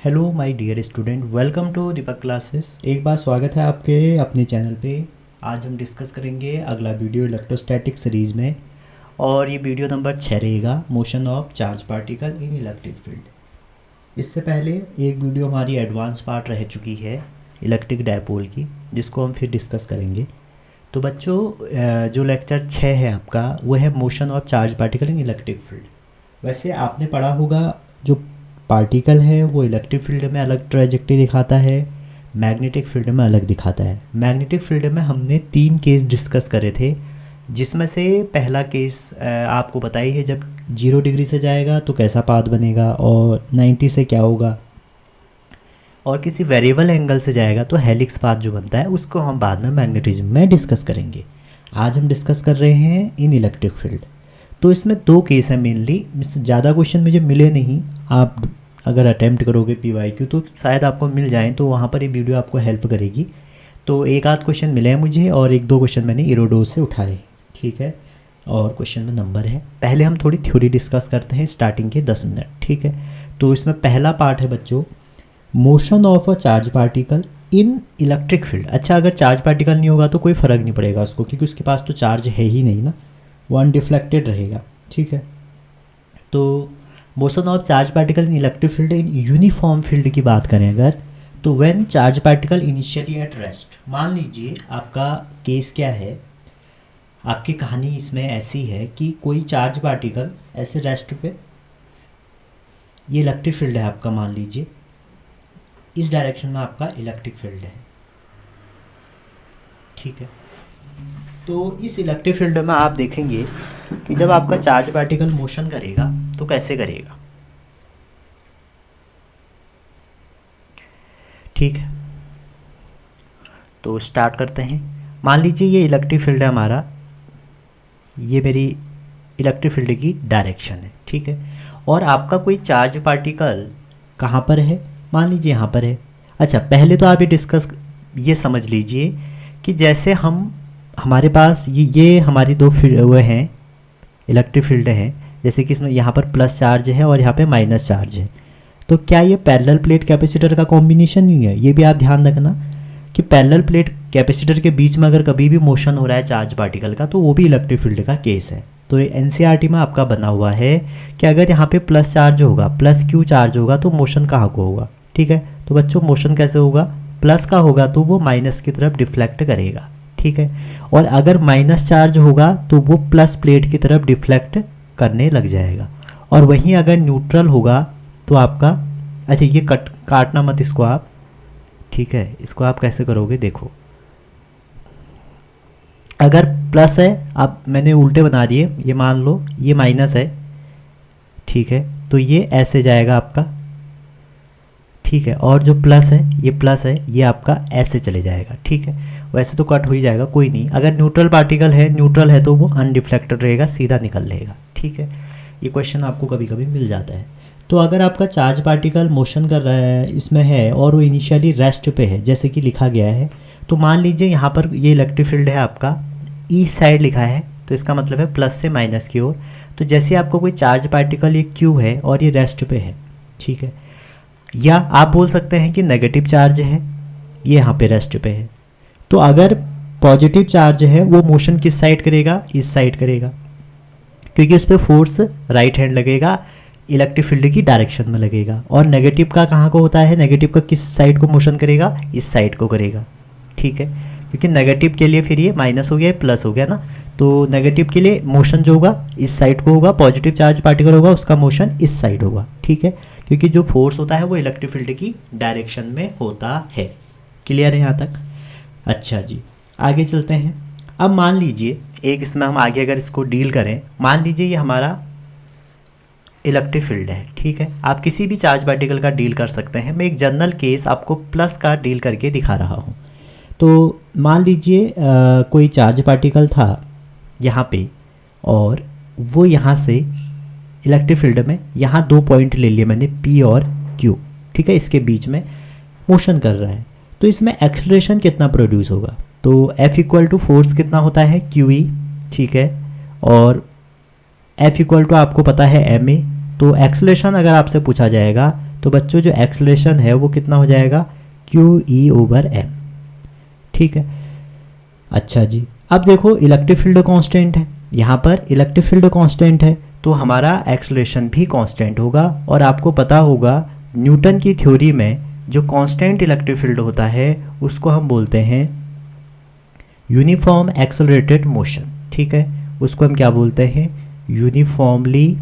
Hello my dear student, welcome to Deepak classes. एक बार स्वागत है आपके अपने चैनल पे। आज हम डिस्कस करेंगे अगला वीडियो इलेक्ट्रोस्टैटिक सीरीज़ में, और ये वीडियो नंबर 6 रहेगा, motion of charge particle in electric field. इससे पहले एक वीडियो हमारी एडवांस पार्ट रह चुकी है इलेक्ट्रिक डायपोल की, जिसको हम फिर डिस्कस करेंगे। तो बच्चों, जो लेक्चर 6 है आपका वो है motion of charge particle in electric field. वैसे आपने पढ़ा होगा जो पार्टिकल है वो इलेक्ट्रिक फील्ड में अलग ट्रेजेक्टरी दिखाता है, मैग्नेटिक फील्ड में अलग दिखाता है। मैग्नेटिक फील्ड में हमने 3 केस डिस्कस करे थे, जिसमें से पहला केस आपको पता ही है, जब 0 डिग्री से जाएगा तो कैसा पाथ बनेगा और 90 से क्या होगा, और किसी वेरिएबल एंगल से जाएगा तो हेलिक्स पाथ जो बनता है उसको हम बाद में मैग्नेटिज्म में डिस्कस करेंगे। आज हम डिस्कस कर रहे हैं इन इलेक्ट्रिक फील्ड। तो इसमें 2 केस हैं मेनली, ज़्यादा क्वेश्चन मुझे मिले नहीं। आप अगर अटैम्प्ट करोगे PYQ तो शायद आपको मिल जाएं, तो वहाँ पर ये वीडियो आपको हेल्प करेगी। तो एक आध क्वेश्चन मिले हैं मुझे और 1-2 क्वेश्चन मैंने इरोडो से उठाए, ठीक है। और क्वेश्चन में नंबर है। पहले हम थोड़ी थ्योरी डिस्कस करते हैं स्टार्टिंग के 10 मिनट, ठीक है। तो इसमें पहला पार्ट है बच्चों, motion of a charge particle in electric field. अच्छा, अगर चार्ज पार्टिकल नहीं होगा तो कोई फ़र्क नहीं पड़ेगा उसको, क्योंकि उसके पास तो चार्ज है ही नहीं ना, वो अनडिफ्लेक्टेड रहेगा, ठीक है। तो motion of charge particle in electric field in uniform field की बात करें अगर, तो when charge particle initially at rest. मान लीजिए आपका केस क्या है, आपकी कहानी इसमें ऐसी है कि कोई चार्ज पार्टिकल ऐसे रेस्ट पे, ये इलेक्ट्रिक फील्ड है आपका, मान लीजिए इस डायरेक्शन में आपका इलेक्ट्रिक फील्ड है, ठीक है। तो इस इलेक्ट्रिक फील्ड में आप देखेंगे कि जब आपका चार्ज पार्टिकल मोशन करेगा तो कैसे करेगा, ठीक है। तो स्टार्ट करते हैं। मान लीजिए ये इलेक्ट्रिक फील्ड है हमारा, ये मेरी इलेक्ट्रिक फील्ड की डायरेक्शन है, ठीक है। और आपका कोई चार्ज पार्टिकल कहाँ पर है, मान लीजिए यहाँ पर है। अच्छा, पहले तो आप ये समझ लीजिए कि जैसे हमारे पास ये हमारी 2 फील्ड वो हैं, इलेक्ट्रिक फील्ड हैं, जैसे कि इसमें यहाँ पर प्लस चार्ज है और यहाँ पे माइनस चार्ज है। तो क्या ये पैरेलल प्लेट कैपेसिटर का कॉम्बिनेशन नहीं है? ये भी आप ध्यान रखना कि पैरेलल प्लेट कैपेसिटर के बीच में अगर कभी भी मोशन हो रहा है चार्ज पार्टिकल का, तो वो भी इलेक्ट्रिक फील्ड का केस है। तो ये NCERT में आपका बना हुआ है कि अगर यहाँ पे प्लस चार्ज होगा, प्लस Q चार्ज होगा, तो मोशन कहाँ को होगा, ठीक है। तो बच्चों मोशन कैसे होगा, प्लस का होगा तो वो माइनस की तरफ डिफ्लेक्ट करेगा, ठीक है। और अगर माइनस चार्ज होगा तो वो प्लस प्लेट की तरफ डिफ्लेक्ट करने लग जाएगा। और वहीं अगर न्यूट्रल होगा तो आपका, अच्छा ये काटना मत इसको आप, ठीक है। इसको आप कैसे करोगे, देखो, अगर प्लस है, आप मैंने उल्टे बना दिए, ये मान लो ये माइनस है, ठीक है, तो ये ऐसे जाएगा आपका, ठीक है। और जो प्लस है, ये प्लस है, ये आपका ऐसे चले जाएगा, ठीक है। वैसे तो कट हो ही जाएगा, कोई नहीं। अगर न्यूट्रल पार्टिकल है, न्यूट्रल है तो वो अनडिफ्लेक्टेड रहेगा, सीधा निकल लेगा, ठीक है। ये क्वेश्चन आपको कभी कभी मिल जाता है। तो अगर आपका चार्ज पार्टिकल मोशन कर रहा है, इसमें है, और वो इनिशियली रेस्ट पे है, जैसे कि लिखा गया है, तो मान लीजिए यहाँ पर ये इलेक्ट्रिक फील्ड है आपका, ईस्ट साइड लिखा है, तो इसका मतलब है प्लस से माइनस की ओर। तो जैसे आपको कोई चार्ज पार्टिकल ये Q है और ये रेस्ट पे है, ठीक है। या आप बोल सकते हैं कि नेगेटिव चार्ज है, ये यहाँ पे रेस्ट पे है। तो अगर पॉजिटिव चार्ज है वो मोशन किस साइड करेगा, इस साइड करेगा, क्योंकि उस पर फोर्स राइट हैंड लगेगा, इलेक्ट्रिक फील्ड की डायरेक्शन में लगेगा। और नेगेटिव का कहाँ को होता है, नेगेटिव का किस साइड को मोशन करेगा, इस साइड को करेगा, ठीक है। क्योंकि नेगेटिव के लिए फिर ये माइनस हो गया, प्लस हो गया ना, तो नेगेटिव के लिए मोशन जो होगा इस साइड को होगा, पॉजिटिव चार्ज पार्टिकल होगा उसका मोशन इस साइड होगा, ठीक है। क्योंकि जो फोर्स होता है वो इलेक्ट्रिक फील्ड की डायरेक्शन में होता है। क्लियर है यहाँ तक? अच्छा जी, आगे चलते हैं। अब मान लीजिए एक इसमें हम आगे अगर इसको डील करें, मान लीजिए ये हमारा इलेक्ट्रिक फील्ड है, ठीक है। आप किसी भी चार्ज पार्टिकल का डील कर सकते हैं। मैं एक जनरल केस आपको प्लस का डील करके दिखा रहा हूँ। तो मान लीजिए कोई चार्ज पार्टिकल था यहाँ पे, और वो यहाँ से इलेक्ट्रिक फील्ड में, यहाँ 2 पॉइंट ले लिए मैंने, P और Q, ठीक है, इसके बीच में मोशन कर रहा है। तो इसमें एक्सेलरेशन कितना प्रोड्यूस होगा, तो F इक्वल टू फोर्स कितना होता है, QE, ठीक है, और F इक्वल टू आपको पता है ma। तो एक्सेलरेशन अगर आपसे पूछा जाएगा तो बच्चों जो एक्सेलरेशन है वो कितना हो जाएगा, क्यू ई ओवर एम। ठीक है, अच्छा जी। अब देखो इलेक्ट्रिक फील्ड कांस्टेंट है, यहाँ पर इलेक्ट्रिक फील्ड कांस्टेंट है तो हमारा एक्सेलरेशन भी कांस्टेंट होगा। और आपको पता होगा न्यूटन की थ्योरी में जो कांस्टेंट इलेक्ट्रिक फील्ड होता है उसको हम बोलते हैं यूनिफॉर्म एक्सेलरेटेड मोशन। ठीक है, उसको हम क्या बोलते हैं, यूनिफॉर्मली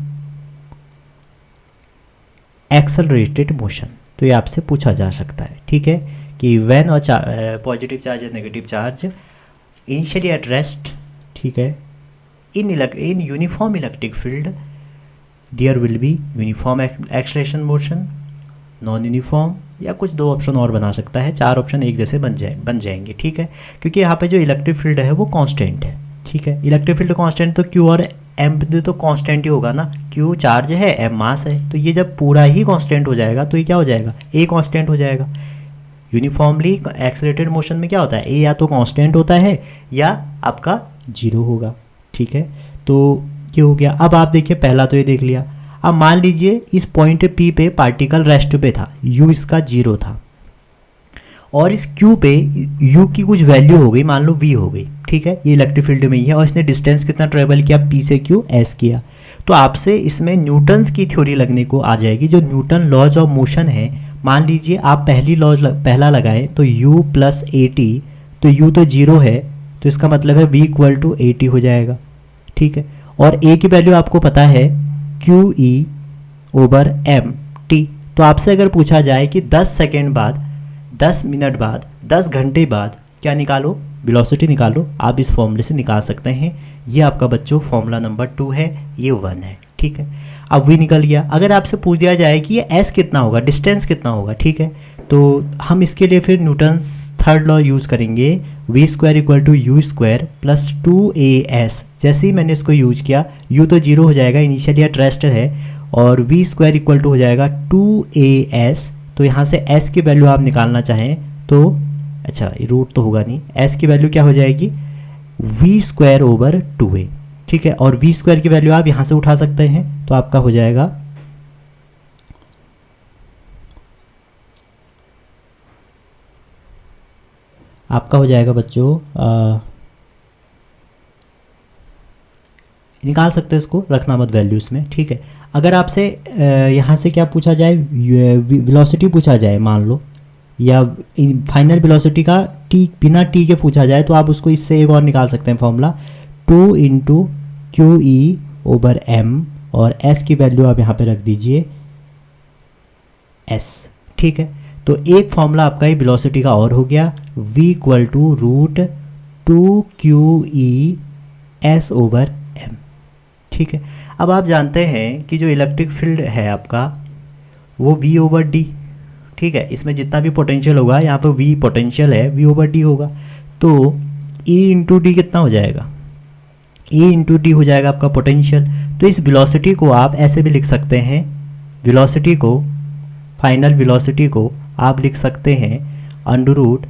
एक्सेलरेटेड मोशन। तो ये आपसे पूछा जा सकता है। ठीक है, कि व्हेन और पॉजिटिव चार्ज या negative charge initially at rest, ठीक है, in uniform electric field there will be uniform acceleration motion, non uniform, या कुछ दो ऑप्शन और बना सकता है, चार ऑप्शन एक जैसे बन जाएंगे। ठीक है, क्योंकि यहाँ पे जो इलेक्ट्रिक फील्ड है वो कांस्टेंट है। ठीक है, इलेक्ट्रिक फील्ड कांस्टेंट तो क्यू और एम तो कांस्टेंट ही होगा ना, क्यू चार्ज है, एम मास है, तो ये जब पूरा ही कांस्टेंट हो जाएगा तो ये क्या हो जाएगा, ए कांस्टेंट हो जाएगा। यूनिफॉर्मली एक्सेलरेटेड मोशन में क्या होता है, ए या तो कांस्टेंट होता है या आपका जीरो होगा। ठीक है, तो ये हो गया। अब आप देखिए पहला तो ये देख लिया। अब मान लीजिए इस पॉइंट पी पे पार्टिकल रेस्ट पे था, यू इसका जीरो था, और इस क्यू पे यू की कुछ वैल्यू हो गई, मान लो वी हो गई। ठीक है, ये इलेक्ट्रिक फील्ड में ही है और इसने डिस्टेंस कितना ट्रेवल किया, पी से क्यू एस किया। तो आपसे इसमें न्यूटन्स की थ्योरी लगने को आ जाएगी, जो न्यूटन लॉज ऑफ मोशन है। मान लीजिए आप पहला लगाएं तो u प्लस ए टी, तो u तो जीरो है तो इसका मतलब है v equal to A T हो जाएगा। ठीक है, और a की वैल्यू आपको पता है Q E over M T. तो आपसे अगर पूछा जाए कि 10 सेकेंड बाद, 10 मिनट बाद, 10 घंटे बाद क्या निकालो, वेलोसिटी निकालो, आप इस फॉर्मूले से निकाल सकते हैं। ये आपका बच्चों फॉर्मूला नंबर 2 है, ये 1 है। ठीक है, अब v निकल गया। अगर आपसे पूछ दिया जाए कि ये s कितना होगा, डिस्टेंस कितना होगा, ठीक है, तो हम इसके लिए फिर न्यूटन्स थर्ड लॉ यूज़ करेंगे, V square equal to U square plus 2as। जैसे ही मैंने इसको यूज किया, u तो जीरो हो जाएगा, इनिशियली एट रेस्ट है, और वी स्क्वायर इक्वल टू हो जाएगा 2as। तो यहाँ से s की वैल्यू आप निकालना चाहें तो, अच्छा रूट तो होगा नहीं, s की वैल्यू क्या हो जाएगी, वी स्क्वायर ओवर 2a। ठीक है, और वी स्क्वायर की वैल्यू आप यहाँ से उठा सकते हैं, तो आपका हो जाएगा बच्चों निकाल सकते हैं इसको, रखना मत वैल्यूज में। ठीक है, अगर आपसे यहाँ से क्या पूछा जाए, वेलोसिटी पूछा जाए मान लो, या फाइनल वेलोसिटी का टी बिना टी के पूछा जाए, तो आप उसको इससे एक और निकाल सकते हैं formula, 2 into Q E over M, और एस की वैल्यू आप यहाँ पे रख दीजिए एस। ठीक है, तो एक फॉर्मूला आपका ही वेलोसिटी का और हो गया, v equal to root 2 Q E S over M. ठीक है, अब आप जानते हैं कि जो इलेक्ट्रिक फील्ड है आपका वो v ओवर डी। ठीक है, इसमें जितना भी पोटेंशियल होगा, यहाँ पर v पोटेंशियल है, v ओवर डी होगा, तो e इंटू डी कितना हो जाएगा, e इंटू डी हो जाएगा आपका पोटेंशियल। तो इस वेलोसिटी को आप ऐसे भी लिख सकते हैं, वेलोसिटी को, फाइनल वेलोसिटी को आप लिख सकते हैं अंडर रूट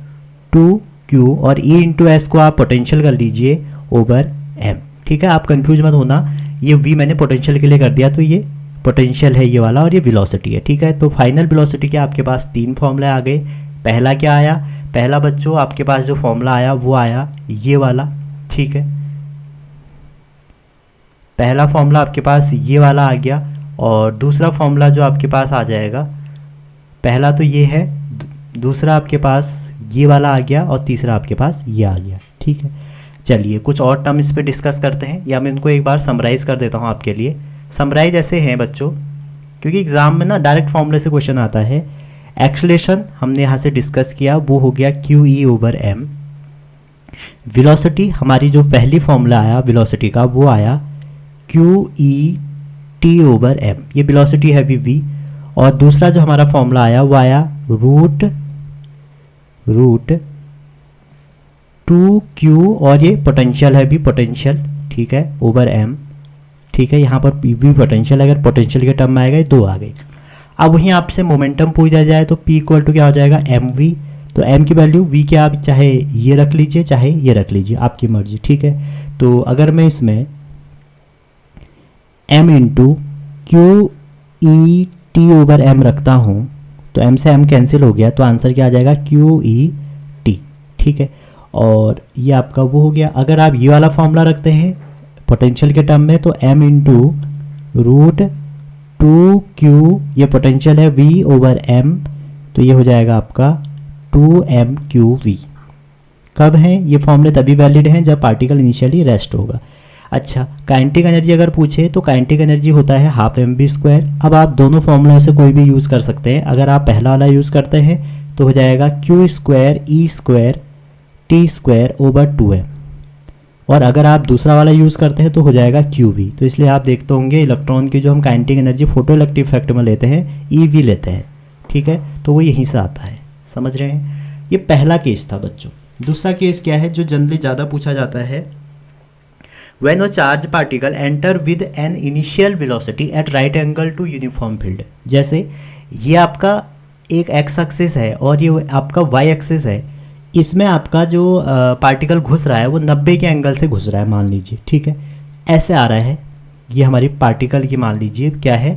2q, और e इंटू एस को आप पोटेंशियल कर लीजिए ओवर m। ठीक है, आप कंफ्यूज मत होना, ये v मैंने पोटेंशियल के लिए कर दिया, तो ये पोटेंशियल है ये वाला, और ये वेलोसिटी है। ठीक है, तो फाइनल वेलोसिटी के आपके पास 3 फॉर्मूले आ गए। पहला क्या आया, पहला बच्चों आपके पास जो फॉर्मूला आया वो आया ये वाला। ठीक है, पहला फॉर्मूला आपके पास ये वाला आ गया, और दूसरा फॉर्मूला जो आपके पास आ जाएगा, पहला तो ये है, दूसरा आपके पास ये वाला आ गया, और तीसरा आपके पास ये आ गया। ठीक है, चलिए कुछ और टर्म इस पे डिस्कस करते हैं, या मैं इनको एक बार समराइज़ कर देता हूँ आपके लिए। समराइज ऐसे हैं बच्चों, क्योंकि एग्ज़ाम में ना डायरेक्ट फॉर्मूले से क्वेश्चन आता है। एक्सेलरेशन हमने यहाँ से डिस्कस किया, वो हो गया Q E over M. Velocity हमारी जो पहली फॉर्मूला आया वेलोसिटी का, वो आया Q E T over M, ये वेलोसिटी है वी। और दूसरा जो हमारा फॉर्मूला आया वो आया रूट 2q, और ये पोटेंशियल है भी, पोटेंशियल, ठीक है, ओवर m। ठीक है, यहाँ पर भी पोटेंशियल, अगर पोटेंशियल के टर्म में आएगा, 2 आ गई। अब वहीं आपसे मोमेंटम पूछा जाए तो p इक्वल टू क्या हो जाएगा, mv। तो m की वैल्यू v के आप चाहे ये रख लीजिए चाहे ये रख लीजिए, आपकी मर्जी। ठीक है, तो अगर मैं इसमें m into Q E T over M रखता हूँ तो एम से एम कैंसिल हो गया, तो आंसर क्या आ जाएगा क्यू ई टी। ठीक है, और ये आपका वो हो गया। अगर आप ये वाला फॉर्मूला रखते हैं पोटेंशियल के टर्म में तो m into root two Q, ये पोटेंशियल है v ओवर m, तो ये हो जाएगा आपका 2m/q_v। कब हैं ये फॉर्मूले? तभी वैलिड हैं जब पार्टिकल इनिशियली रेस्ट होगा। अच्छा, काइनेटिक एनर्जी अगर पूछे तो काइनेटिक एनर्जी होता है हाफ mv²। अब आप दोनों फॉर्मूलों से कोई भी यूज़ कर सकते हैं। अगर आप पहला वाला यूज़ करते हैं तो हो जाएगा q² E² T²/2m, और अगर आप दूसरा वाला यूज़ करते हैं तो हो जाएगा qv। तो इसलिए आप देखते होंगे इलेक्ट्रॉन की जो हम kinetic energy photo electric effect में लेते हैं ev लेते हैं। ठीक है, तो वो यहीं से आता है, समझ रहे हैं। ये पहला केस था बच्चों। दूसरा केस क्या है जो जनरली ज़्यादा पूछा जाता है? When a charged particle enter with an initial velocity at right angle to uniform field। जैसे ये आपका एक x एक्सिस है और ये आपका y एक्सिस है, इसमें आपका जो पार्टिकल घुस रहा है वो 90 के एंगल से घुस रहा है मान लीजिए। ठीक है, ऐसे आ रहा है। ये हमारी पार्टिकल की मान लीजिए क्या है,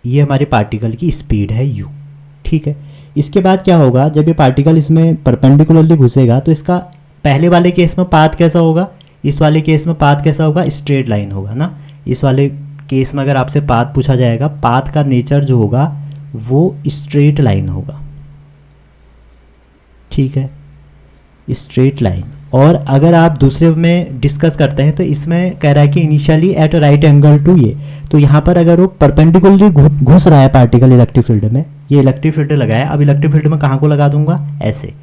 ये हमारे पार्टिकल की स्पीड है u। ठीक है, इसके बाद क्या होगा, जब ये पार्टिकल इसमें परपेंडिकुलरली घुसेगा तो इसका पहले वाले केस में पाथ कैसा होगा, इस वाले केस में पाथ कैसा होगा, स्ट्रेट लाइन होगा ना। इस वाले केस में अगर आपसे पाथ पूछा जाएगा, पाथ का नेचर जो होगा वो स्ट्रेट लाइन होगा। ठीक है, स्ट्रेट लाइन। और अगर आप दूसरे में डिस्कस करते हैं तो इसमें कह रहा है कि initially at right angle to ये, तो यहाँ पर अगर वो परपेंडिकुलरली घुस रहा है पार्टिकल इलेक्ट्रिक फील्ड में, ये इलेक्ट्रिक फील्ड लगाया, अब इलेक्ट्रिक फील्ड में कहाँ को लगा दूंगा, ऐसे,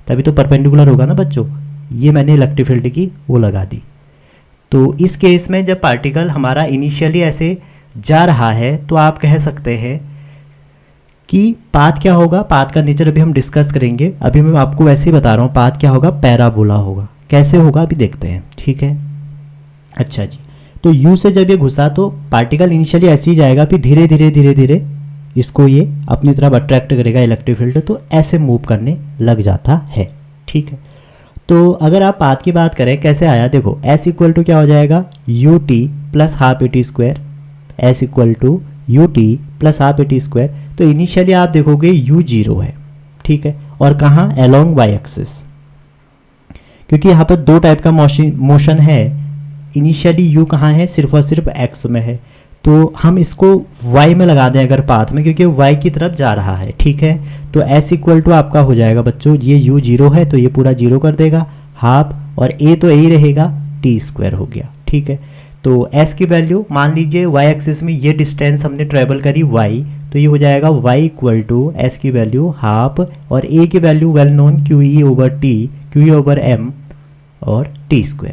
तभी तो परपेंडिकुलर होगा ना बच्चों। ये मैंने इलेक्ट्रिक फील्ड की वो लगा दी। तो इस केस में जब पार्टिकल हमारा इनिशियली ऐसे जा रहा है तो आप कह सकते हैं कि पाथ क्या होगा, पाथ का नेचर अभी हम डिस्कस करेंगे। अभी मैं आपको वैसे ही बता रहा हूँ पाथ क्या होगा, पैराबोला होगा। कैसे होगा अभी देखते हैं। ठीक है, अच्छा जी, तो u से जब ये घुसा तो पार्टिकल इनिशियली ऐसे ही जाएगा, फिर धीरे धीरे धीरे धीरे इसको ये अपनी तरफ अट्रैक्ट करेगा इलेक्ट्रिक फील्ड, तो ऐसे मूव करने लग जाता है। ठीक है, तो अगर आप पाथ की बात करें कैसे आया, देखो s इक्वल टू क्या हो जाएगा, ut plus half at², s equal to ut plus half at²। तो इनिशियली आप देखोगे u 0 है। ठीक है, और कहाँ, अलोंग y एक्सिस, क्योंकि यहाँ पर दो टाइप का मोशन है। इनिशियली u कहाँ है, सिर्फ और सिर्फ x में है, तो हम इसको y में लगा दें अगर पाथ में, क्योंकि y की तरफ जा रहा है। ठीक है, तो s इक्वल टू आपका हो जाएगा बच्चों, ये u 0 है तो ये पूरा 0 कर देगा हाफ, और a तो a ही रहेगा, t² हो गया। ठीक है, तो s की वैल्यू मान लीजिए y एक्सिस में ये डिस्टेंस हमने ट्रेवल करी y, तो ये हो जाएगा y इक्वल टू s की वैल्यू हाफ, और a की value well known QE over t, QE over m और t²।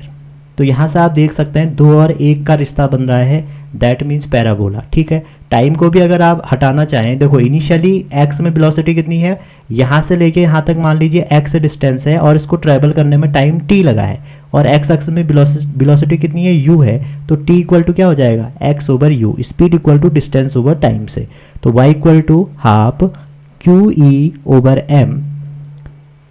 तो यहाँ से आप देख सकते हैं 2 और 1 का रिश्ता बन रहा है, दैट मीन्स पैराबोला। ठीक है, टाइम को भी अगर आप हटाना चाहें, देखो इनिशियली x में वेलोसिटी कितनी है, यहाँ से लेके यहाँ तक मान लीजिए x डिस्टेंस है, और इसको ट्रैवल करने में टाइम t लगा है, और x एक्स में वेलोसिटी कितनी है, u है, तो t इक्वल टू क्या हो जाएगा, x over u, speed equal to distance over time से, तो y equal to half QE over m,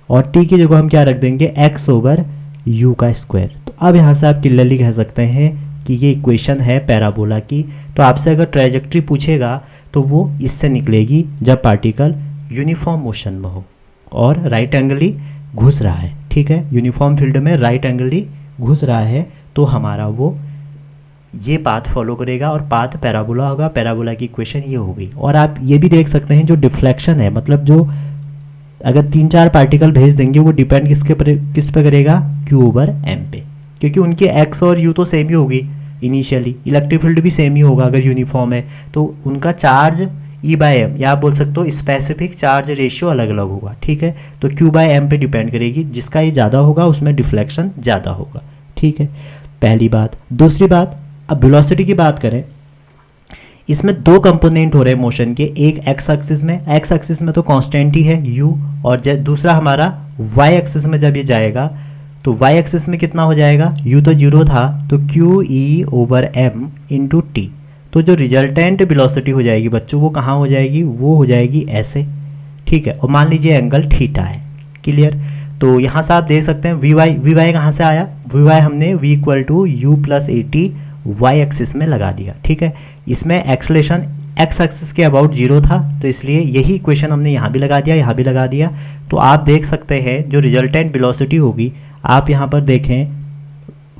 और t की जगह हम क्या रख देंगे, x ओवर u का स्क्वायर। तो अब यहाँ से आप क्लियरली कह सकते हैं कि ये इक्वेशन है पैराबोला की। तो आपसे अगर ट्रेजेक्ट्री पूछेगा तो वो इससे निकलेगी जब पार्टिकल यूनिफॉर्म मोशन में हो और राइट एंगली घुस रहा है। ठीक है, यूनिफॉर्म फील्ड में राइट एंगली घुस रहा है तो हमारा वो ये पाथ फॉलो करेगा और पाथ पैराबोला होगा। पैराबोला की इक्वेशन ये होगी। और आप ये भी देख सकते हैं जो डिफ्लेक्शन है, मतलब जो अगर 3-4 पार्टिकल भेज देंगे वो डिपेंड किस पे करेगा, Q ओवर M पे, क्योंकि उनके x और u तो सेम ही होगी इनिशियली, इलेक्ट्रिक फील्ड भी सेम ही होगा अगर यूनिफॉर्म है, तो उनका चार्ज E/m या आप बोल सकते हो स्पेसिफिक चार्ज रेशियो अलग अलग होगा। ठीक है, तो Q/m पे डिपेंड करेगी, जिसका ये ज़्यादा होगा उसमें डिफ्लेक्शन ज़्यादा होगा। ठीक है, पहली बात। दूसरी बात, अब वेलोसिटी की बात करें, इसमें 2 कंपोनेंट हो रहे हैं मोशन के, एक x एक्सिस में, x एक्सिस में तो कांस्टेंट ही है u, और दूसरा हमारा y एक्सिस में जब ये जाएगा तो y एक्सिस में कितना हो जाएगा, u तो 0 था तो QE over m into t, तो जो रिजल्टेंट वेलोसिटी हो जाएगी बच्चों वो कहाँ हो जाएगी, वो हो जाएगी ऐसे। ठीक है, और मान लीजिए एंगल थीटा है। क्लियर, तो यहाँ से आप देख सकते हैं वी वाई कहाँ से आया, वी वाई हमने v equal to u plus AT Y axis में लगा दिया। ठीक है, इसमें एक्सलेशन एक्स एक्सिस के अबाउट 0 था, तो इसलिए यही इक्वेशन हमने यहाँ भी लगा दिया, यहाँ भी लगा दिया। तो आप देख सकते हैं जो रिजल्टेंट वेलोसिटी होगी, आप यहाँ पर देखें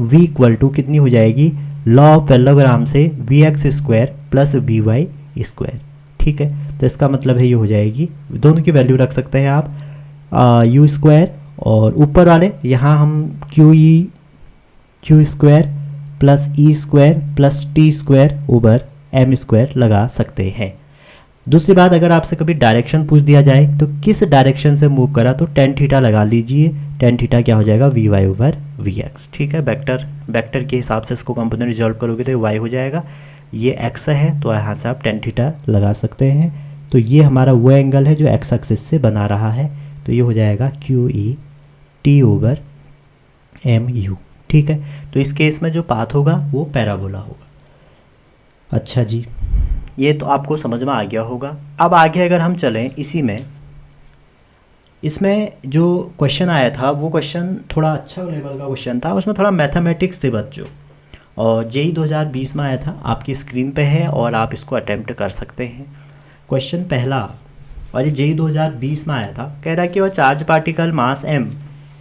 v इक्वल टू कितनी हो जाएगी, लॉ ऑफ पैरेललोग्राम से V X square plus V Y square. ठीक है, तो इसका मतलब है ये हो जाएगी, दोनों की वैल्यू रख सकते हैं आप यू स्क्वायर, और ऊपर वाले यहाँ हम Q square plus E square plus T square over M square लगा सकते हैं। दूसरी बात, अगर आपसे कभी डायरेक्शन पूछ दिया जाए तो किस डायरेक्शन से मूव करा, तो टेन थीटा लगा लीजिए। टेन थीटा क्या हो जाएगा, V Y over we x. ठीक है, वेक्टर के हिसाब से इसको कंपोनेंट रिजॉल्व करोगे तो वाई हो जाएगा, ये एक्स है तो यहाँ से आप टेन थीटा लगा सकते हैं। तो ये हमारा वो एंगल है जो एक्स एक्सिस से बना रहा है, तो ये हो जाएगा Q E T over M U. ठीक है, तो इस केस में जो पाथ होगा वो पैराबोला होगा। अच्छा जी, ये तो आपको समझ में आ गया होगा। अब आगे अगर हम चलें इसी में, इसमें जो क्वेश्चन आया था वो क्वेश्चन थोड़ा अच्छा लेवल का क्वेश्चन था, उसमें थोड़ा मैथमेटिक्स से बच्चों, और जेई 2020 में आया था, आपकी स्क्रीन पे है और आप इसको अटेम्प्ट कर सकते हैं। क्वेश्चन पहला, और ये जेई 2020 में आया था, कह रहा है कि वह charge particle mass m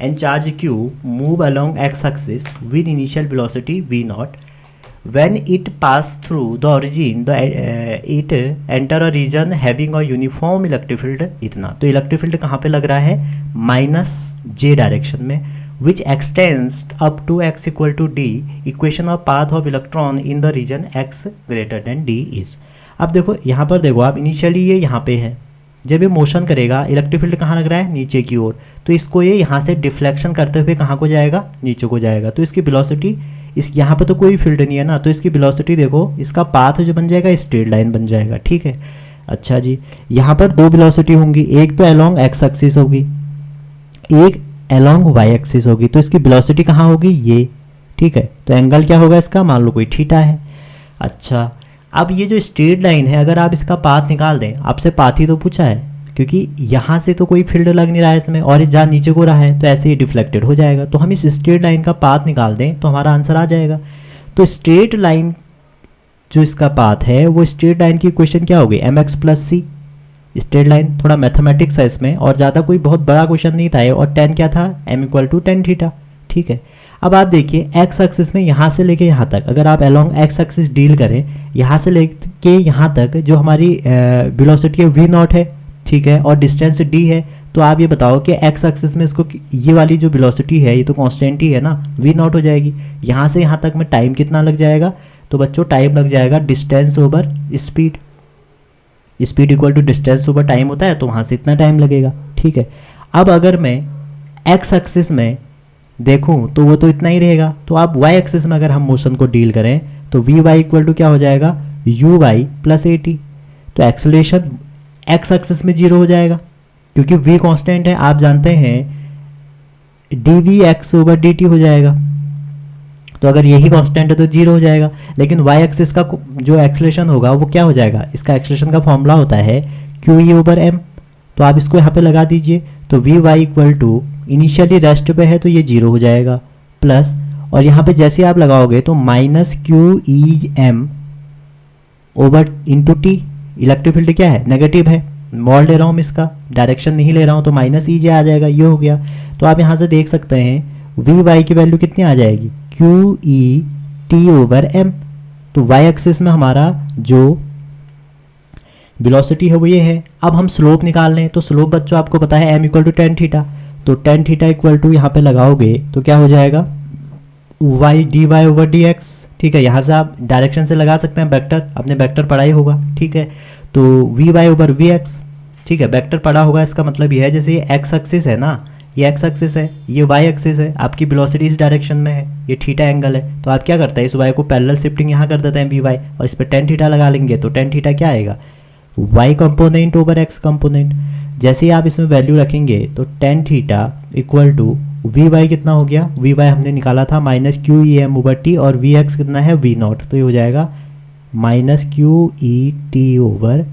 and charge q move along x axis with initial velocity v not when it pass through the origin it enter a region having a uniform electric field इतना। तो electric field कहाँ पे लग रहा है, minus जे direction में, which extends up to x equal to d equation of path of electron in the region x greater than d is। अब देखो यहाँ पर देखो आप, इनिशियली ये यहाँ पे है, जब ये मोशन करेगा इलेक्ट्रिक फील्ड कहाँ लग रहा है, नीचे की ओर, तो इसको ये यहाँ से डिफ्लेक्शन करते हुए कहाँ को जाएगा, नीचे को जाएगा। तो इसकी वेलोसिटी, इस यहाँ पे तो कोई फील्ड नहीं है ना, तो इसकी वेलोसिटी देखो, इसका पाथ जो बन जाएगा स्ट्रेट लाइन बन जाएगा। ठीक है, अच्छा जी, यहाँ पर दो वेलोसिटी होंगी, एक तो अलोंग एक्स एक्सिस होगी, एक अलोंग वाई एक्सिस होगी, तो इसकी वेलोसिटी कहाँ होगी, ये। ठीक है, तो एंगल क्या होगा इसका, मान लो कोई थीटा है। अच्छा, अब ये जो स्ट्रेट लाइन है, अगर आप इसका पाथ निकाल दें, आपसे पाथ ही तो पूछा है, क्योंकि यहाँ से तो कोई फील्ड लग नहीं रहा है इसमें, और ये जहाँ नीचे को रहा है तो ऐसे ही डिफ्लेक्टेड हो जाएगा। तो हम इस स्ट्रेट लाइन का पाथ निकाल दें तो हमारा आंसर आ जाएगा। तो स्ट्रेट लाइन जो इसका पाथ है, वो स्ट्रेट लाइन की इक्वेशन क्या होगी, एम एक्स प्लस सी। स्ट्रेट लाइन थोड़ा मैथमेटिक्स है इसमें, और ज़्यादा कोई बहुत बड़ा क्वेश्चन नहीं था, और टेन क्या था, M equal to tan theta. ठीक है, अब आप देखिए एक्स एक्सिस में यहाँ से लेके यहाँ तक, अगर आप अलोंग एक्स एक्सिस डील करें, यहाँ से लेके यहाँ तक जो हमारी वेलोसिटी है वी नॉट है, ठीक है, और डिस्टेंस डी है, तो आप ये बताओ कि एक्स एक्सिस में इसको ये वाली जो वेलोसिटी है ये तो कांस्टेंट ही है ना, वी नॉट हो जाएगी। यहाँ से यहाँ तक में टाइम कितना लग जाएगा, तो बच्चों टाइम लग जाएगा distance over speed. Speed equal to distance over time होता है, तो वहाँ से इतना टाइम लगेगा। ठीक है, अब अगर मैं एक्स एक्सिस में देखूं तो वो तो इतना ही रहेगा, तो आप वाई एक्सिस में अगर हम मोशन को डील करें तो वी वाई इक्वल टू क्या हो जाएगा, U Y plus A T. तो एक्सेलरेशन एक्स एक्सिस में 0 हो जाएगा, क्योंकि v कांस्टेंट है, आप जानते हैं D V X over D T हो जाएगा। तो अगर यही कांस्टेंट है तो 0 हो जाएगा, लेकिन y एक्सिस का जो एक्सेलरेशन होगा वो क्या हो जाएगा, इसका एक्सेलरेशन का फॉर्मूला होता है क्यू ई ओवर एम। तो आप इसको यहाँ पे लगा दीजिए, तो v y equal to initially rest पे है तो ये 0 हो जाएगा, प्लस, और यहाँ पे जैसे आप लगाओगे तो minus q E m over into t. Electric field क्या है, नेगेटिव है, मॉल ले रहा हूँ, इसका डायरेक्शन नहीं ले रहा हूँ, तो माइनस ई जे आ जाएगा, ये हो गया। तो आप यहाँ से देख सकते हैं वी वाई की वैल्यू कितनी आ जाएगी, q E T over m. तो वाई एक्सिस में हमारा जो वेलोसिटी है वो ये है। अब हम स्लोप निकाल लें, तो स्लोप बच्चों आपको पता है m equal to tan theta, तो टेन थीटा इक्वल टू यहाँ पे लगाओगे तो क्या हो जाएगा, y d y over d x. ठीक है, यहाँ से आप डायरेक्शन से लगा सकते हैं वेक्टर, आपने वेक्टर पढ़ा ही होगा। ठीक है, तो v Y over we x, ठीक है, वेक्टर पढ़ा होगा, इसका मतलब ये है जैसे ये एक्स एक्सिस है ना, ये एक्स एक्सिस है, ये वाई एक्सिस है, आपकी वेलोसिटी इस डायरेक्शन में है, ये थीटा एंगल है, तो आप क्या करते हैं, इस वाई को पैरेलल शिफ्टिंग यहाँ कर देते हैं वी वाई, और इस पर टेन थीटा लगा लेंगे, तो टेन थीटा क्या आएगा, y component over x component. जैसे ही आप इसमें वैल्यू रखेंगे तो tan theta equal to v y कितना हो गया, वी वाई हमने निकाला था minus q E m over t, और वी एक्स कितना है, वी नॉट, तो ये हो जाएगा minus q E T over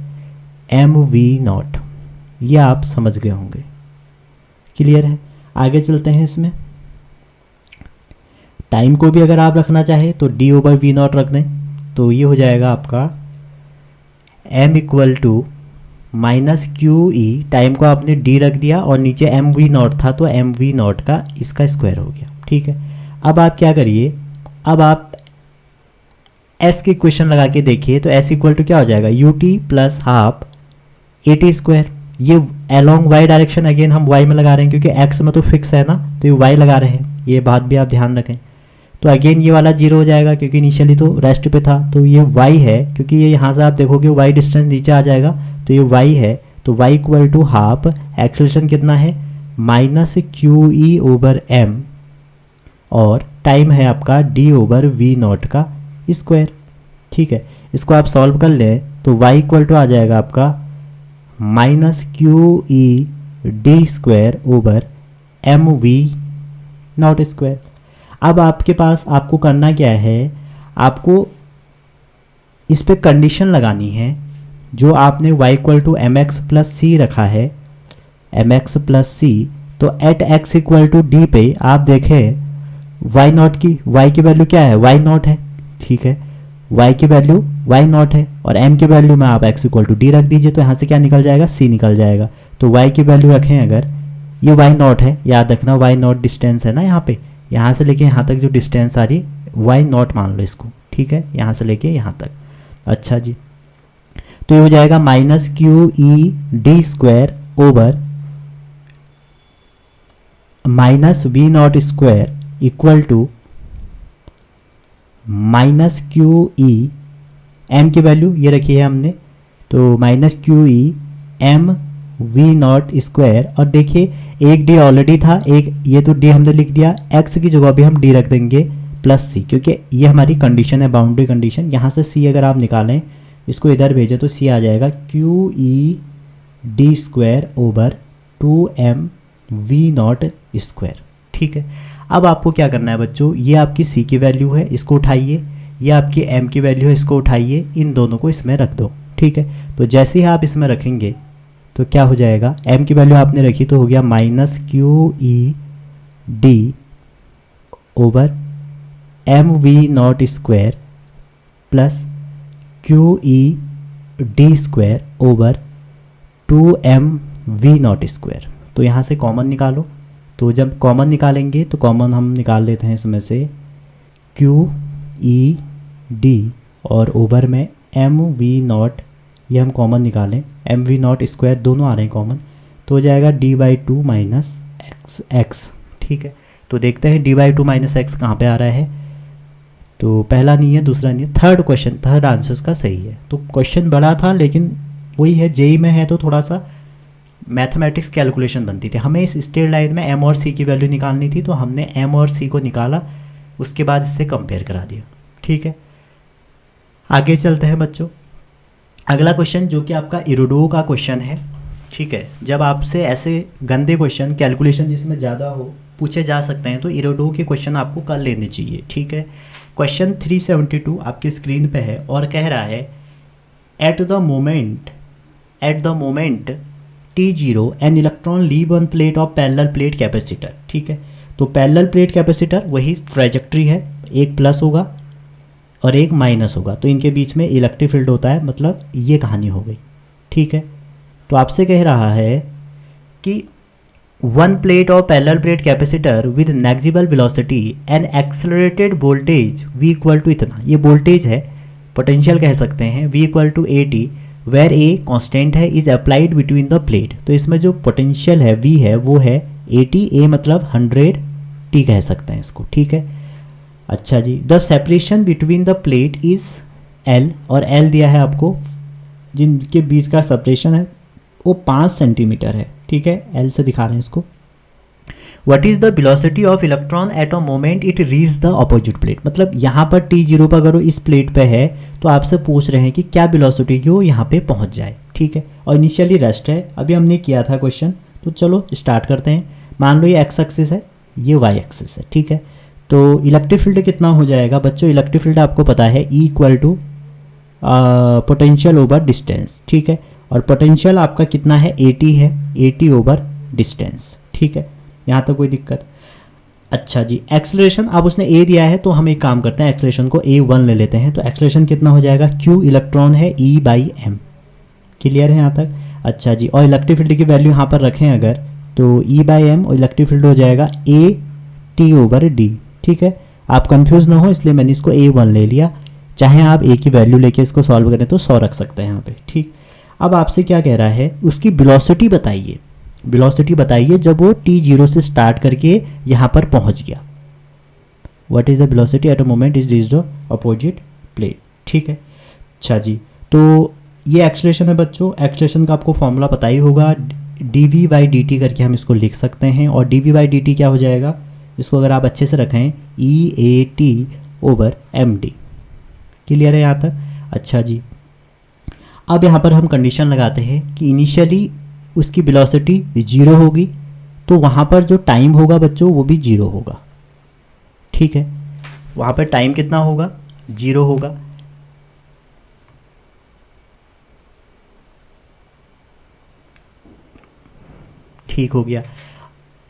m v naught. ये आप समझ गए होंगे, क्लियर है। आगे चलते हैं इसमें। टाइम को भी अगर आप रखना चाहें तो डी ओवर वी नॉट रख दें, तो ये हो जाएगा आपका m equal to minus q E, time को आपने डी रख दिया और नीचे एम वी नॉट था तो एम वी नॉट का इसका स्क्वायर हो गया। ठीक है, अब आप क्या करिए, अब आप s के इक्वेशन लगा के देखिए, तो s इक्वल टू क्या हो जाएगा, U T plus half A T square. ये अलोंग y डायरेक्शन अगेन हम y में लगा रहे हैं क्योंकि x में तो फिक्स है ना, तो ये y लगा रहे हैं, ये बात भी आप ध्यान रखें। तो अगेन ये वाला जीरो हो जाएगा क्योंकि इनिशियली तो रेस्ट पे था, तो ये y है, क्योंकि ये यहाँ से आप देखोगे y डिस्टेंस नीचे आ जाएगा, तो ये y है, तो y equal to half acceleration कितना है minus q E over M, और टाइम है आपका d ओवर वी नॉट का स्क्वायर। ठीक है, इसको आप सॉल्व कर लें तो y इक्वल टू आ जाएगा आपका minus q E d square over m v naught square. अब आपके पास आपको करना क्या है, आपको इस पे कंडीशन लगानी है, जो आपने y equal to M X plus C रखा है, एम एक्स प्लस सी, तो at x equal to D पे आप देखें y नॉट की, y की वैल्यू क्या है, y नॉट है। ठीक है, y की वैल्यू y नॉट है और m की वैल्यू में आप x इक्वल टू डी रख दीजिए, तो यहाँ से क्या निकल जाएगा, c निकल जाएगा। तो y की वैल्यू रखें अगर, ये y नॉट है, याद रखना y नॉट डिस्टेंस है ना यहाँ पे, यहाँ से लेके यहाँ तक जो डिस्टेंस आ रही y नॉट मान लो इसको। ठीक है, यहाँ से लेके यहाँ तक। अच्छा जी, तो ये हो जाएगा minus q E d square over minus v naught square equal to minus q E, m की वैल्यू ये रखी है हमने, तो minus q E m v naught square, और देखिए एक डी ऑलरेडी था, एक ये तो डी हमने लिख दिया, एक्स की जगह भी हम डी रख देंगे प्लस सी, क्योंकि ये हमारी कंडीशन है, बाउंड्री कंडीशन। यहाँ से सी अगर आप निकालें, इसको इधर भेजें तो सी आ जाएगा Q E d square over two m v naught square. ठीक है, अब आपको क्या करना है बच्चों, ये आपकी सी की वैल्यू है, इसको उठाइए, ये आपकी एम की वैल्यू है, इसको उठाइए, इन दोनों को इसमें रख दो। ठीक है, तो जैसे ही आप इसमें रखेंगे तो क्या हो जाएगा, m की वैल्यू आपने रखी तो हो गया minus q E d over m v naught square plus q E d square over two m v naught square. तो यहाँ से कॉमन निकालो, तो जब कॉमन निकालेंगे तो कॉमन हम निकाल लेते हैं इसमें से क्यू ई डी और ओवर में एम वी नॉट, ये हम कॉमन निकालें, एम वी नॉट स्क्वायर दोनों आ रहे हैं कॉमन, तो हो जाएगा D by two minus x x. ठीक है, तो देखते हैं D by two minus x कहाँ पर आ रहा है, तो पहला नहीं है, दूसरा नहीं है, थर्ड क्वेश्चन, थर्ड आंसर का सही है। तो क्वेश्चन बड़ा था लेकिन वही है, जेई में है तो थोड़ा सा मैथमेटिक्स कैलकुलेशन बनती थी, हमें इस स्ट्रेट लाइन में एम और सी की वैल्यू निकालनी थी, तो हमने एम और सी को निकाला, उसके बाद इससे कंपेयर करा दिया। ठीक है, आगे चलते हैं बच्चों। अगला क्वेश्चन जो कि आपका इरोडो का क्वेश्चन है। ठीक है, जब आपसे ऐसे गंदे क्वेश्चन कैलकुलेशन जिसमें ज़्यादा हो पूछे जा सकते हैं तो इरोडो के क्वेश्चन आपको कर लेने चाहिए। ठीक है, क्वेश्चन 372 आपकी स्क्रीन पे है और कह रहा है at the moment T0 an electron leave on plate of parallel plate capacitor. ठीक है, तो पैरेलल प्लेट कैपेसिटर वही ट्रैजेक्टरी है, एक प्लस होगा और एक माइनस होगा, तो इनके बीच में इलेक्ट्रिक फील्ड होता है, मतलब ये कहानी हो गई। ठीक है, तो आपसे कह रहा है कि one plate of parallel plate capacitor with negligible velocity and accelerated voltage V equal to इतना, ये वोल्टेज है, पोटेंशियल कह सकते हैं, V equal to AT where a constant है is applied between the plate. तो इसमें जो पोटेंशियल है V है वो है AT, A मतलब 100 T कह सकते हैं इसको। ठीक है, अच्छा जी, the separation between the plate is L, और L दिया है आपको, जिनके बीच का सेपरेशन है वो 5 सेंटीमीटर है। ठीक है, L से दिखा रहे हैं इसको। What is the velocity of electron at a moment it reach the opposite plate, मतलब यहाँ पर T0 पर अगर वो इस प्लेट पे है तो आपसे पूछ रहे हैं कि क्या वेलोसिटी की वो यहाँ पे पहुँच जाए। ठीक है, और इनिशियली रेस्ट है, अभी हमने किया था क्वेश्चन, तो चलो स्टार्ट करते हैं। मान लो ये एक्स एक्सिस है, ये वाई एक्सिस है। ठीक है, तो इलेक्ट्रिक फील्ड कितना हो जाएगा बच्चों, इलेक्ट्रिक फील्ड आपको पता है E equal to potential over distance. ठीक है, और पोटेंशियल आपका कितना है, AT है, AT ओवर डिस्टेंस। ठीक है, यहाँ तक कोई दिक्कत। अच्छा जी, एक्सेलरेशन अब उसने ए दिया है तो हम एक काम करते हैं, एक्सेलरेशन को A1 ले लेते हैं। तो एक्सेलरेशन कितना हो जाएगा, Q इलेक्ट्रॉन है E/m। क्लियर है यहाँ तक? अच्छा जी, और इलेक्ट्रिक फील्ड की वैल्यू यहाँ पर रखें अगर, तो E/m और इलेक्ट्रिक फील्ड हो जाएगा AT/d। ठीक है, आप कंफ्यूज ना हो इसलिए मैंने इसको A1 ले लिया। चाहे आप ए की वैल्यू लेके इसको सॉल्व करें तो 100 रख सकते हैं यहाँ पे। ठीक, अब आपसे क्या कह रहा है, उसकी वेलोसिटी बताइए। वेलोसिटी बताइए जब वो t0 से स्टार्ट करके यहाँ पर पहुँच गया। What is the velocity at a moment is reached the opposite plate. ठीक है, अच्छा जी, तो ये एक्सेलरेशन है बच्चों। एक्सेलरेशन का आपको फॉर्मूला पता ही होगा, dv/dt करके हम इसको लिख सकते हैं। और dv/dt क्या हो जाएगा, इसको अगर आप अच्छे से रखें, EAT/md। क्लियर है यहाँ तक? अच्छा जी, अब यहाँ पर हम कंडीशन लगाते हैं कि इनिशियली उसकी वेलोसिटी 0 होगी, तो वहाँ पर जो टाइम होगा बच्चों वो भी 0 होगा। ठीक है, वहाँ पर टाइम कितना होगा, 0 होगा। ठीक हो गया।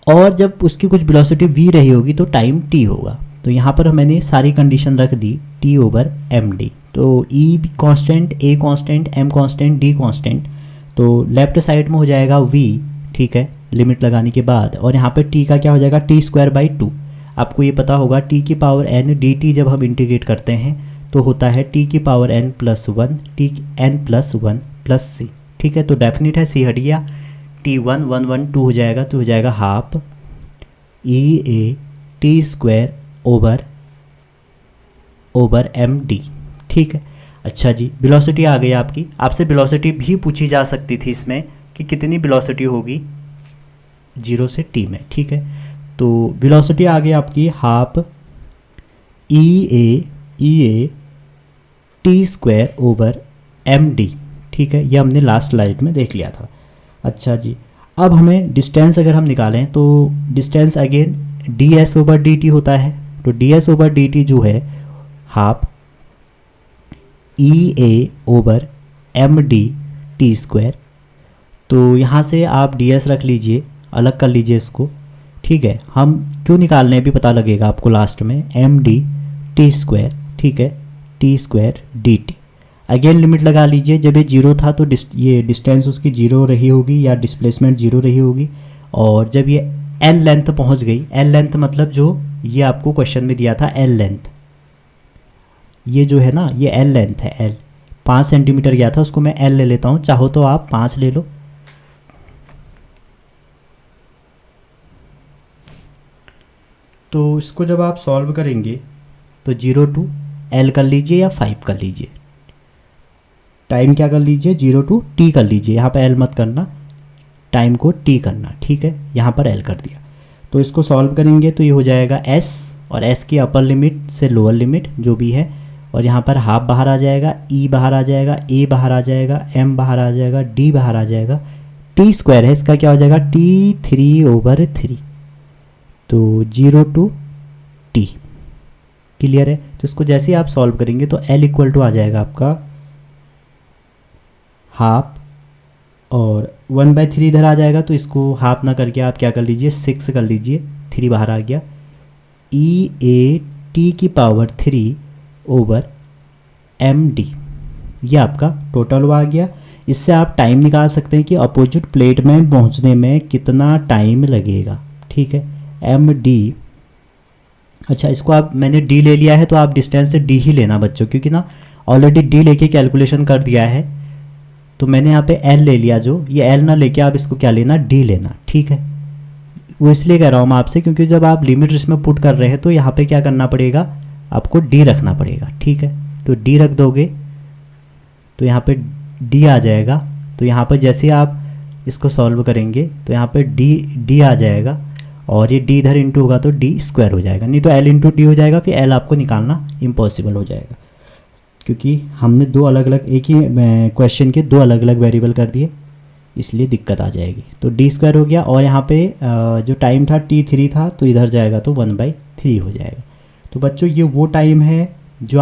और जब उसकी कुछ वेलोसिटी v रही होगी तो टाइम t होगा। तो यहाँ पर मैंने सारी कंडीशन रख दी, T/md। तो E constant, A constant, M constant, D constant. तो लेफ्ट साइड में हो जाएगा v, ठीक है, लिमिट लगाने के बाद। और यहाँ पे t का क्या हो जाएगा, t²/2। आपको ये पता होगा t की पावर n dt जब हम इंटीग्रेट करते हैं तो होता है t की पावर n+1 n+1 + c। ठीक है, तो डेफिनेट है, c हट गया, t1 1 1 2 हो जाएगा, तो हो जाएगा हाफ EAT²/md। ठीक है, अच्छा जी, वेलोसिटी आ गई आपकी। आपसे वेलोसिटी भी पूछी जा सकती थी इसमें कि कितनी वेलोसिटी होगी 0 से t में। ठीक है, तो वेलोसिटी आ गई आपकी हाफ EAT²/md। ठीक है, ये हमने लास्ट स्लाइड में देख लिया था। अच्छा जी, अब हमें डिस्टेंस अगर हम निकालें तो डिस्टेंस अगेन ds/dt होता है। तो ds/dt जो है हाफ EA/md_t²। तो यहाँ से आप ds रख लीजिए, अलग कर लीजिए इसको। ठीक है, हम क्यों निकाल रहे हैं भी पता लगेगा आपको लास्ट में, md_t²। ठीक है, t²dt। अगेन लिमिट लगा लीजिए, जब ये 0 था तो ये डिस्टेंस उसकी 0 रही होगी या डिस्प्लेसमेंट 0 रही होगी। और जब ये l लेंथ पहुंच गई, l लेंथ मतलब जो ये आपको क्वेश्चन में दिया था l लेंथ, ये जो है ना ये l लेंथ है, l 5 सेंटीमीटर गया था, उसको मैं l ले लेता हूँ, चाहो तो आप 5 ले लो। तो इसको जब आप सॉल्व करेंगे तो 0 to l कर लीजिए या 5 कर लीजिए। टाइम क्या कर लीजिए, 0 to t कर लीजिए, यहाँ पर l मत करना, टाइम को t करना। ठीक है, यहाँ पर l कर दिया। तो इसको सॉल्व करेंगे तो ये हो जाएगा s, और s की अपर लिमिट से लोअर लिमिट जो भी है, और यहाँ पर हाफ बाहर आ जाएगा, e बाहर आ जाएगा, a बाहर आ जाएगा, m बाहर आ जाएगा, d बाहर आ जाएगा, t² है इसका क्या हो जाएगा, t3/3। तो 0 to t। क्लियर है? तो इसको जैसे ही आप सॉल्व करेंगे तो l इक्वल टू आ जाएगा आपका हाफ, और 1/3 इधर आ जाएगा, तो इसको हाफ ना करके आप क्या कर लीजिए, 6 कर लीजिए, 3 बाहर आ गया, EAT/3/md। ये आपका टोटल आ गया। इससे आप टाइम निकाल सकते हैं कि अपोजिट प्लेट में पहुंचने में कितना टाइम लगेगा। ठीक है, md। अच्छा, इसको आप, मैंने d ले लिया है तो आप डिस्टेंस से d ही लेना बच्चों, क्योंकि ना ऑलरेडी d लेके कैलकुलेशन कर दिया है, तो मैंने यहाँ पे l ले लिया, जो ये l ना लेके आप इसको क्या लेना, d लेना। ठीक है, वो इसलिए कह रहा हूँ मैं आपसे क्योंकि जब आप लिमिट इसमें पुट कर रहे हैं तो यहाँ पे क्या करना पड़ेगा, आपको d रखना पड़ेगा। ठीक है, तो d रख दोगे तो यहाँ पे d आ जाएगा। तो यहाँ पर जैसे आप इसको सॉल्व करेंगे तो यहाँ पे d आ जाएगा, और ये d इधर इंटू होगा तो d² हो जाएगा, नहीं तो l इंटू d हो जाएगा, फिर l आपको निकालना इम्पॉसिबल हो जाएगा, क्योंकि हमने दो अलग अलग, एक ही क्वेश्चन के दो अलग अलग वेरिएबल कर दिए, इसलिए दिक्कत आ जाएगी। तो d² हो गया, और यहाँ पे जो टाइम था t3 था, तो इधर जाएगा तो 1/3 हो जाएगा। तो बच्चों ये वो टाइम है जो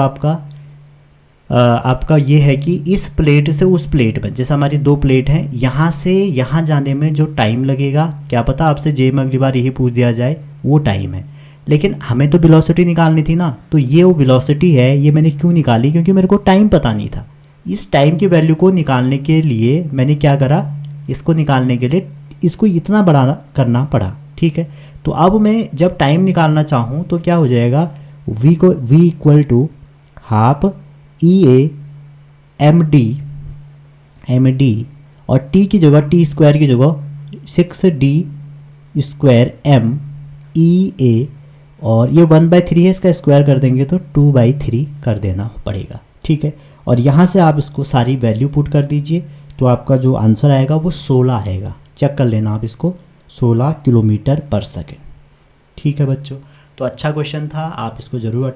आपका ये है कि इस प्लेट से उस प्लेट में, जैसे हमारी दो प्लेट हैं, यहाँ से यहाँ जाने में जो टाइम लगेगा, क्या पता आपसे जे में अगली बार यही पूछ दिया जाए, वो टाइम है। लेकिन हमें तो वेलोसिटी निकालनी थी ना, तो ये वो वेलोसिटी है, ये मैंने क्यों निकाली, क्योंकि मेरे को टाइम पता नहीं था। इस टाइम की वैल्यू को निकालने के लिए मैंने क्या करा, इसको निकालने के लिए इसको इतना बड़ा करना पड़ा, ठीक है। तो अब मैं जब टाइम निकालना चाहूँ तो क्या हो जाएगा, v equal to half E a m d और t की जगह t स्क्वायर की जगह 6d स्क्वायर एम ई ए, और ये 1/3 है, इसका स्क्वायर कर देंगे तो 2/3 कर देना पड़ेगा, ठीक है। और यहाँ से आप इसको सारी वैल्यू पुट कर दीजिए, तो आपका जो आंसर आएगा वो 16 आएगा। चेक कर लेना आप इसको, 16 किलोमीटर पर सेकेंड, ठीक है बच्चों। तो अच्छा क्वेश्चन था, आप इसको ज़रूर